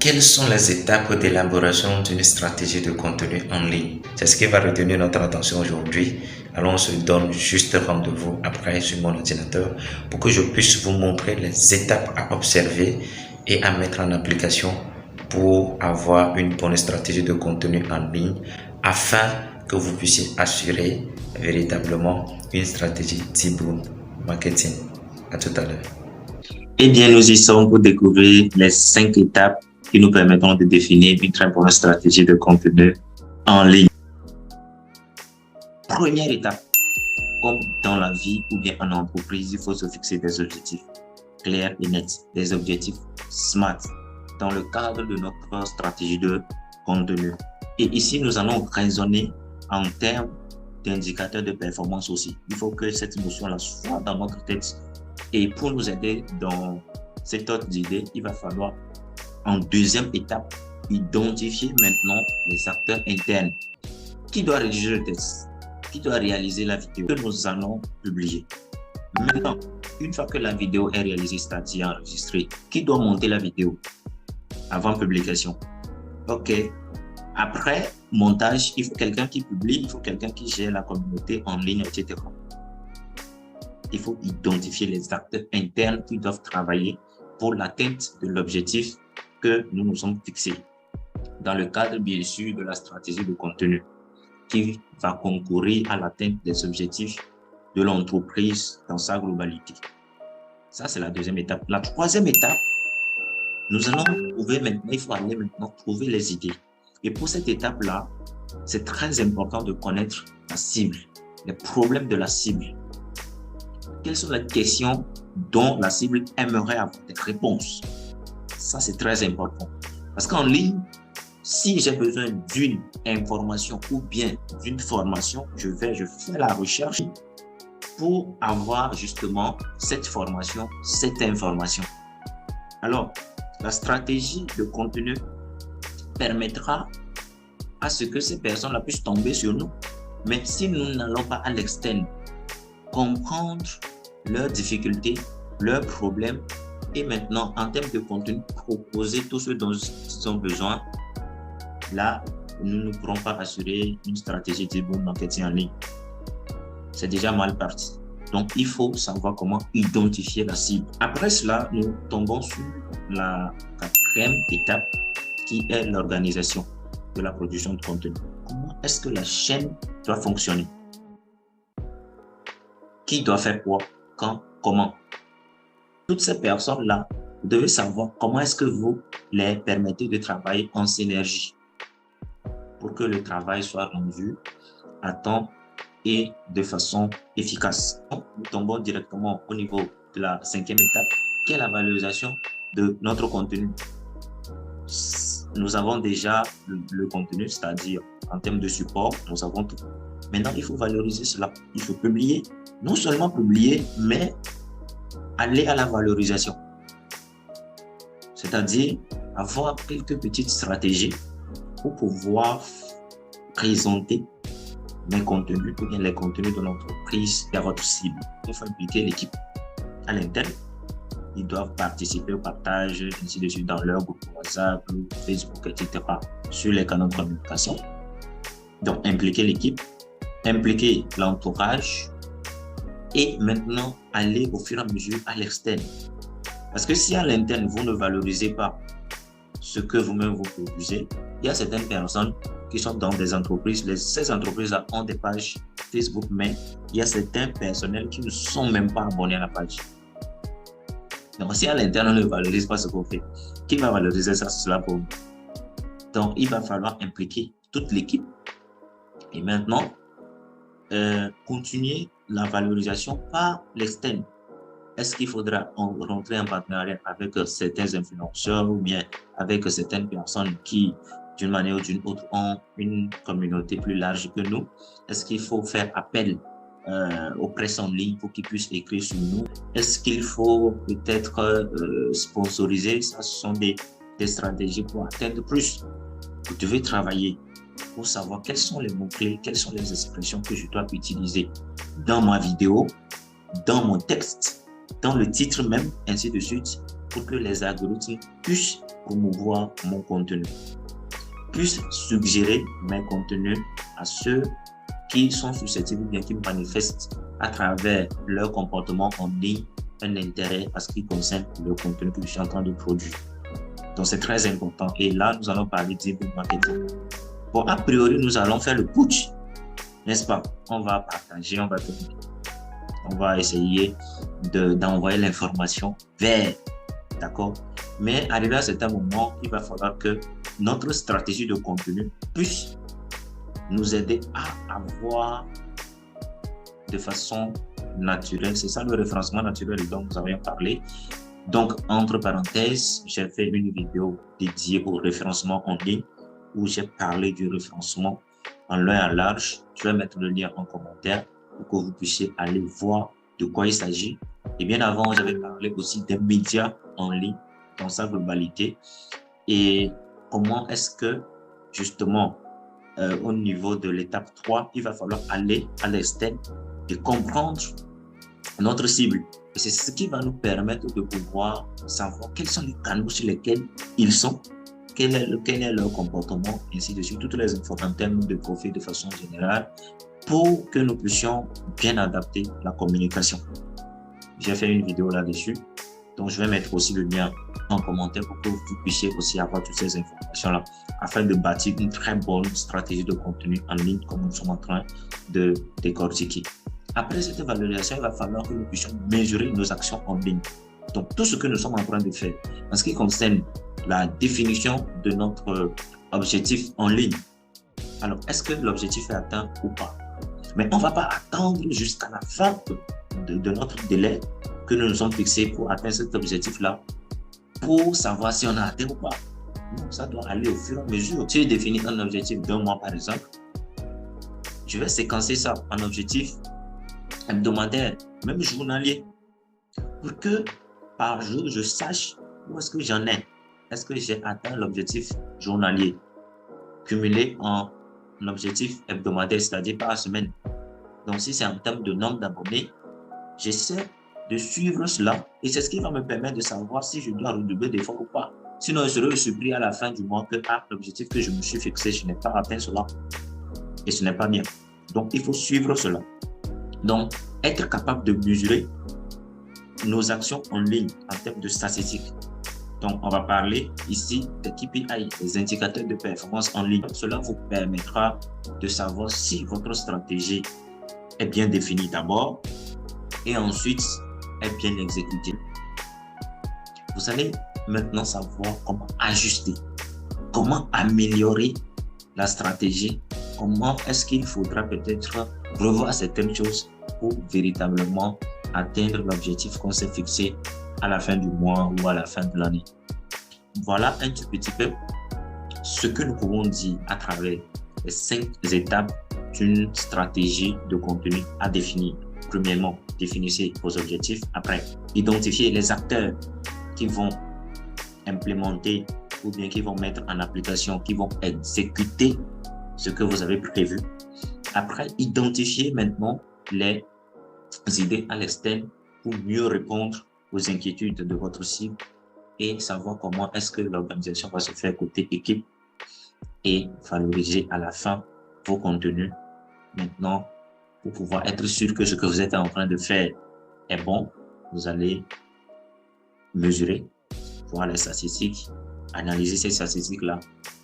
Quelles sont les étapes d'élaboration d'une stratégie de contenu en ligne? C'est ce qui va retenir notre attention aujourd'hui. Alors on se donne juste rendez-vous après sur mon ordinateur pour que je puisse vous montrer les étapes à observer et à mettre en application pour avoir une bonne stratégie de contenu en ligne afin que vous puissiez assurer véritablement une stratégie T-Boom marketing. À tout à l'heure. Eh bien, nous y sommes pour découvrir les 5 étapes qui nous permettront de définir une très bonne stratégie de contenu en ligne. Première étape, comme dans la vie ou bien en entreprise, il faut se fixer des objectifs clairs et nets, des objectifs SMART dans le cadre de notre stratégie de contenu. Et ici, nous allons raisonner en termes d'indicateurs de performance aussi. Il faut que cette notion-là soit dans notre tête. Et pour nous aider dans cette autre idée, il va falloir, en deuxième étape, identifier maintenant les acteurs internes. Qui doit rédiger le texte? Qui doit réaliser la vidéo que nous allons publier? Maintenant, une fois que la vidéo est réalisée, c'est-à-dire enregistrée, qui doit monter la vidéo avant publication? OK. Après montage, il faut quelqu'un qui publie, il faut quelqu'un qui gère la communauté en ligne, etc. Il faut identifier les acteurs internes qui doivent travailler pour l'atteinte de l'objectif que nous nous sommes fixés. Dans le cadre, bien sûr, de la stratégie de contenu qui va concourir à l'atteinte des objectifs de l'entreprise dans sa globalité. Ça, c'est la deuxième étape. La troisième étape, nous allons trouver maintenant, il faut aller maintenant trouver les idées. Et pour cette étape-là, c'est très important de connaître la cible, les problèmes de la cible. Quelles sont les questions dont la cible aimerait avoir des réponses? Ça, c'est très important. Parce qu'en ligne, si j'ai besoin d'une information ou bien d'une formation, je fais la recherche pour avoir justement cette formation, cette information. Alors, la stratégie de contenu permettra à ce que ces personnes-là puissent tomber sur nous. Mais si nous n'allons pas à l'externe, comprendre leurs difficultés, leurs problèmes et maintenant, en termes de contenu, proposer tout ce dont ils ont besoin, là, nous ne pourrons pas assurer une stratégie de bon marketing en ligne. C'est déjà mal parti. Donc, il faut savoir comment identifier la cible. Après cela, nous tombons sur la quatrième étape qui est l'organisation de la production de contenu. Comment est-ce que la chaîne doit fonctionner? Qui doit faire quoi? Quand? Comment? Toutes ces personnes-là, vous devez savoir comment est-ce que vous les permettez de travailler en synergie pour que le travail soit rendu à temps et de façon efficace. Donc, nous tombons directement au niveau de la cinquième étape, qui est la valorisation de notre contenu. Nous avons déjà le contenu, c'est-à-dire en termes de support, nous avons tout. Maintenant, il faut valoriser cela. Il faut publier, non seulement publier, mais aller à la valorisation. C'est-à-dire avoir quelques petites stratégies pour pouvoir présenter mes contenus ou bien les contenus de l'entreprise à votre cible. Il faut impliquer l'équipe à l'interne. Ils doivent participer au partage, ainsi de suite, dans leur groupe WhatsApp, Facebook, etc. sur les canaux de communication. Donc, impliquer l'équipe, impliquer l'entourage et maintenant aller au fur et à mesure à l'externe. Parce que si à l'interne, vous ne valorisez pas ce que vous-même vous proposez, il y a certaines personnes qui sont dans des entreprises, ces entreprises-là ont des pages Facebook, mais il y a certains personnels qui ne sont même pas abonnés à la page. Donc, si à l'interne, on ne valorise pas ce qu'on fait, qui va valoriser cela pour nous? Donc, il va falloir impliquer toute l'équipe et maintenant, continuer la valorisation par l'externe. Est-ce qu'il faudra rentrer en partenariat avec certains influenceurs ou bien avec certaines personnes qui, d'une manière ou d'une autre, ont une communauté plus large que nous? Est-ce qu'il faut faire appel aux presses en ligne pour qu'ils puissent écrire sur nous? Est-ce qu'il faut peut-être sponsoriser? Ça, ce sont des stratégies pour atteindre plus. Vous devez travailler pour savoir quels sont les mots-clés, quelles sont les expressions que je dois utiliser dans ma vidéo, dans mon texte, dans le titre même, ainsi de suite, pour que les algorithmes puissent promouvoir mon contenu, puissent suggérer mes contenus à ceux qui sont susceptibles ou bien qui manifestent à travers leur comportement en ligne un intérêt à ce qui concerne le contenu que je suis en train de produire. Donc, c'est très important. Et là, nous allons parler d'inbound marketing. Bon, a priori, nous allons faire le putsch, n'est-ce pas? On va partager, on va essayer d'envoyer l'information vers, d'accord? Mais arrivé à un certain moment, il va falloir que notre stratégie de contenu puisse nous aider à avoir de façon naturelle. C'est ça le référencement naturel dont nous avions parlé. Donc, entre parenthèses, j'ai fait une vidéo dédiée au référencement en ligne où j'ai parlé du référencement en long et en large. Je vais mettre le lien en commentaire pour que vous puissiez aller voir de quoi il s'agit. Et bien avant, j'avais parlé aussi des médias en ligne dans sa globalité et comment est-ce que, justement, au niveau de l'étape 3, il va falloir aller à l'externe et comprendre notre cible. Et c'est ce qui va nous permettre de pouvoir savoir quels sont les canaux sur lesquels ils sont, quel est leur comportement, ainsi de suite, toutes les infos en termes de profil de façon générale, pour que nous puissions bien adapter la communication. J'ai fait une vidéo là-dessus, donc je vais mettre aussi le lien en commentaire pour que vous puissiez aussi avoir toutes ces informations-là, afin de bâtir une très bonne stratégie de contenu en ligne, comme nous sommes en train de décortiquer. Après cette valorisation, il va falloir que nous puissions mesurer nos actions en ligne. Donc, tout ce que nous sommes en train de faire, en ce qui concerne la définition de notre objectif en ligne. Alors, est-ce que l'objectif est atteint ou pas? Mais on ne va pas attendre jusqu'à la fin de notre délai que nous nous sommes fixés pour atteindre cet objectif-là pour savoir si on a atteint ou pas. Non, ça doit aller au fur et à mesure. Si je définis un objectif d'un mois, par exemple, je vais séquencer ça en objectif hebdomadaire, même journalier, pour que par jour, je sache où est-ce que j'en ai. Est-ce que j'ai atteint l'objectif journalier cumulé en objectif hebdomadaire, c'est-à-dire par semaine. Donc, si c'est en termes de nombre d'abonnés, j'essaie de suivre cela et c'est ce qui va me permettre de savoir si je dois redoubler d'efforts ou pas. Sinon, je serai surpris à la fin du mois que l'objectif que je me suis fixé, je n'ai pas atteint cela. Et ce n'est pas bien. Donc, il faut suivre cela. Donc, être capable de mesurer nos actions en ligne en termes de statistiques. Donc, on va parler ici des KPI, des indicateurs de performance en ligne. Cela vous permettra de savoir si votre stratégie est bien définie d'abord et ensuite est bien exécutée. Vous allez maintenant savoir comment ajuster, comment améliorer la stratégie, comment est-ce qu'il faudra peut-être revoir certaines choses pour véritablement atteindre l'objectif qu'on s'est fixé à la fin du mois ou à la fin de l'année. Voilà un tout petit peu ce que nous pouvons dire à travers les 5 étapes d'une stratégie de contenu à définir. Premièrement, définissez vos objectifs. Après, identifiez les acteurs qui vont implémenter ou bien qui vont mettre en application, qui vont exécuter ce que vous avez prévu. Après, identifiez maintenant les idées à l'externe pour mieux répondre aux inquiétudes de votre cible et savoir comment est-ce que l'organisation va se faire côté équipe et valoriser à la fin vos contenus. Maintenant, pour pouvoir être sûr que ce que vous êtes en train de faire est bon, vous allez mesurer, voir les statistiques, analyser ces statistiques-là,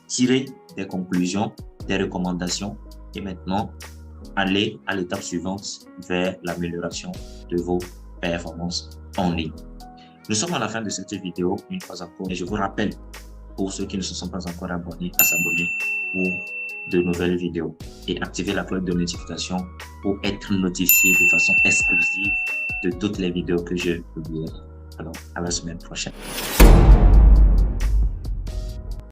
tirer des conclusions, des recommandations et maintenant aller à l'étape suivante vers l'amélioration de vos performances en ligne. Nous sommes à la fin de cette vidéo, une fois encore, et je vous rappelle, pour ceux qui ne se sont pas encore abonnés, à s'abonner pour de nouvelles vidéos et activer la cloche de notification pour être notifié de façon exclusive de toutes les vidéos que je publierai. Alors, à la semaine prochaine.